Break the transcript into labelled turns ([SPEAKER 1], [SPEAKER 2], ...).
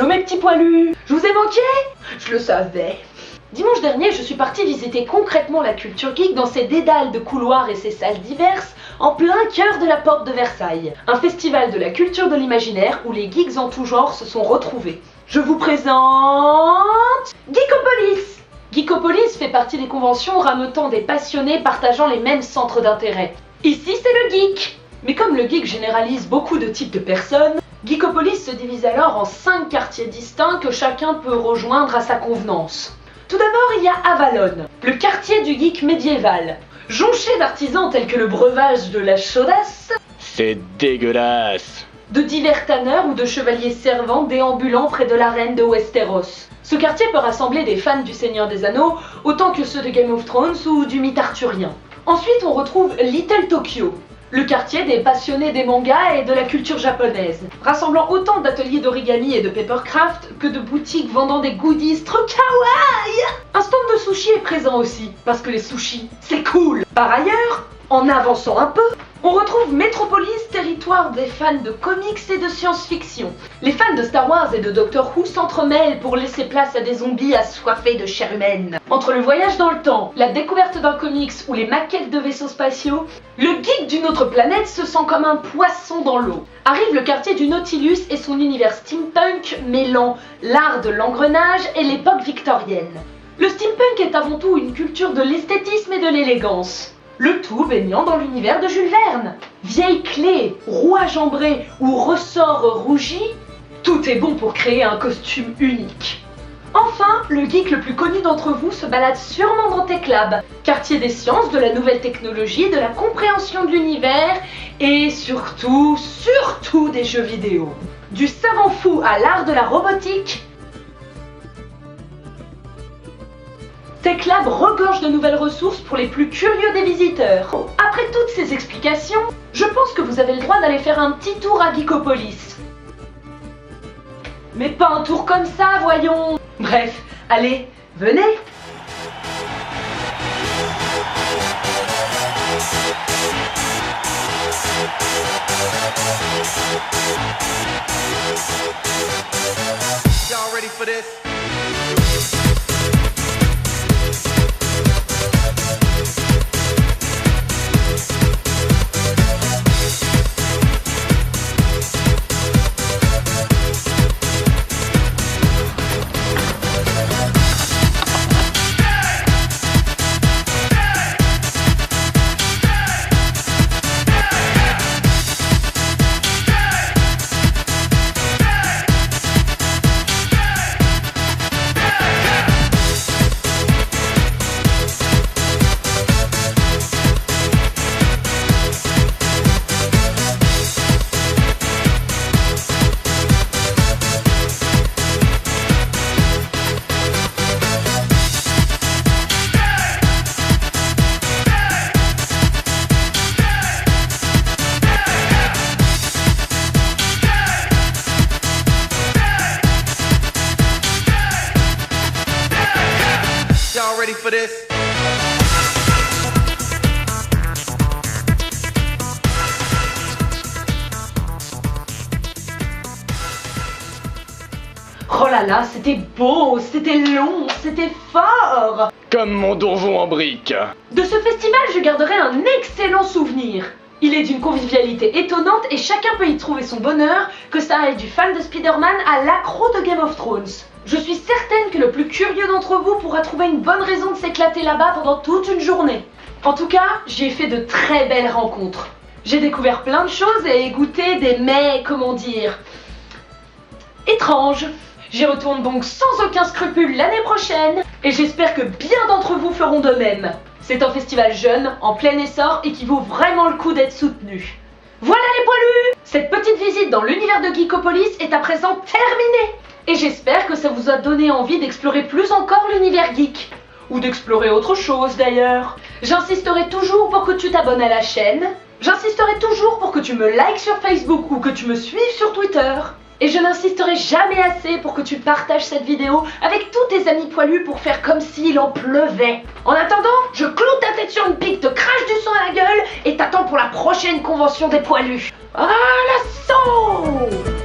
[SPEAKER 1] Hello mes petits poilus! Je vous ai manqué? Je le savais. Dimanche dernier, je suis partie visiter concrètement la culture geek dans ses dédales de couloirs et ses salles diverses, en plein cœur de la porte de Versailles. Un festival de la culture de l'imaginaire où les geeks en tout genre se sont retrouvés. Je vous présente... Geekopolis! Geekopolis fait partie des conventions rameutant des passionnés partageant les mêmes centres d'intérêt. Ici, c'est le geek! Mais comme le geek généralise beaucoup de types de personnes, Geekopolis se divise alors en 5 quartiers distincts que chacun peut rejoindre à sa convenance. Tout d'abord, il y a Avalon, le quartier du geek médiéval, jonché d'artisans tels que le breuvage de la chaudasse,
[SPEAKER 2] c'est dégueulasse,
[SPEAKER 1] de divers tanneurs ou de chevaliers servants déambulant près de l'arène de Westeros. Ce quartier peut rassembler des fans du Seigneur des Anneaux, autant que ceux de Game of Thrones ou du mythe arthurien. Ensuite, on retrouve Little Tokyo, le quartier des passionnés des mangas et de la culture japonaise, rassemblant autant d'ateliers d'origami et de papercraft que de boutiques vendant des goodies trop kawaii. Un stand de sushi est présent aussi, parce que les sushis, c'est cool. Par ailleurs, en avançant un peu, on retrouve Metropolis, territoire des fans de comics et de science-fiction. Les fans de Star Wars et de Doctor Who s'entremêlent pour laisser place à des zombies assoiffés de chair humaine. Entre le voyage dans le temps, la découverte d'un comics ou les maquettes de vaisseaux spatiaux, le geek d'une autre planète se sent comme un poisson dans l'eau. Arrive le quartier du Nautilus et son univers steampunk mêlant l'art de l'engrenage et l'époque victorienne. Le steampunk est avant tout une culture de l'esthétisme et de l'élégance. Le tout baignant dans l'univers de Jules Verne. Vieilles clés, rouages ambrés ou ressorts rougis, tout est bon pour créer un costume unique. Enfin, le geek le plus connu d'entre vous se balade sûrement dans Techlab, quartier des sciences, de la nouvelle technologie, de la compréhension de l'univers et surtout des jeux vidéo. Du savant fou à l'art de la robotique, Techlab regorge de nouvelles ressources pour les plus curieux des visiteurs. Après toutes ces explications, je pense que vous avez le droit d'aller faire un petit tour à Geekopolis. Mais pas un tour comme ça, voyons. Bref, allez, venez.
[SPEAKER 3] Y'all ready for this? Ready for this?
[SPEAKER 1] Oh là là, c'était beau, c'était long, c'était fort.
[SPEAKER 2] comme mon donjon en briques.
[SPEAKER 1] De ce festival, je garderai un excellent souvenir. Il est d'une convivialité étonnante et chacun peut y trouver son bonheur, que ça aille du fan de Spider-Man à l'accro de Game of Thrones. Je suis certaine que le plus curieux d'entre vous pourra trouver une bonne raison de s'éclater là-bas pendant toute une journée. En tout cas, j'y ai fait de très belles rencontres. J'ai découvert plein de choses et goûté des mets, comment dire, étranges. J'y retourne donc sans aucun scrupule l'année prochaine et j'espère que bien d'entre vous feront de même. C'est un festival jeune, en plein essor et qui vaut vraiment le coup d'être soutenu. Voilà les poilus! Cette petite visite dans l'univers de Geekopolis est à présent terminée. Et j'espère que ça vous a donné envie d'explorer plus encore l'univers geek. Ou d'explorer autre chose d'ailleurs. J'insisterai toujours pour que tu t'abonnes à la chaîne. J'insisterai toujours pour que tu me likes sur Facebook ou que tu me suives sur Twitter. Et je n'insisterai jamais assez pour que tu partages cette vidéo avec tous tes amis poilus pour faire comme s'il en pleuvait. En attendant, je cloue ta tête sur une pique, te crache du sang à la gueule et t'attends pour la prochaine convention des poilus. À l'assaut!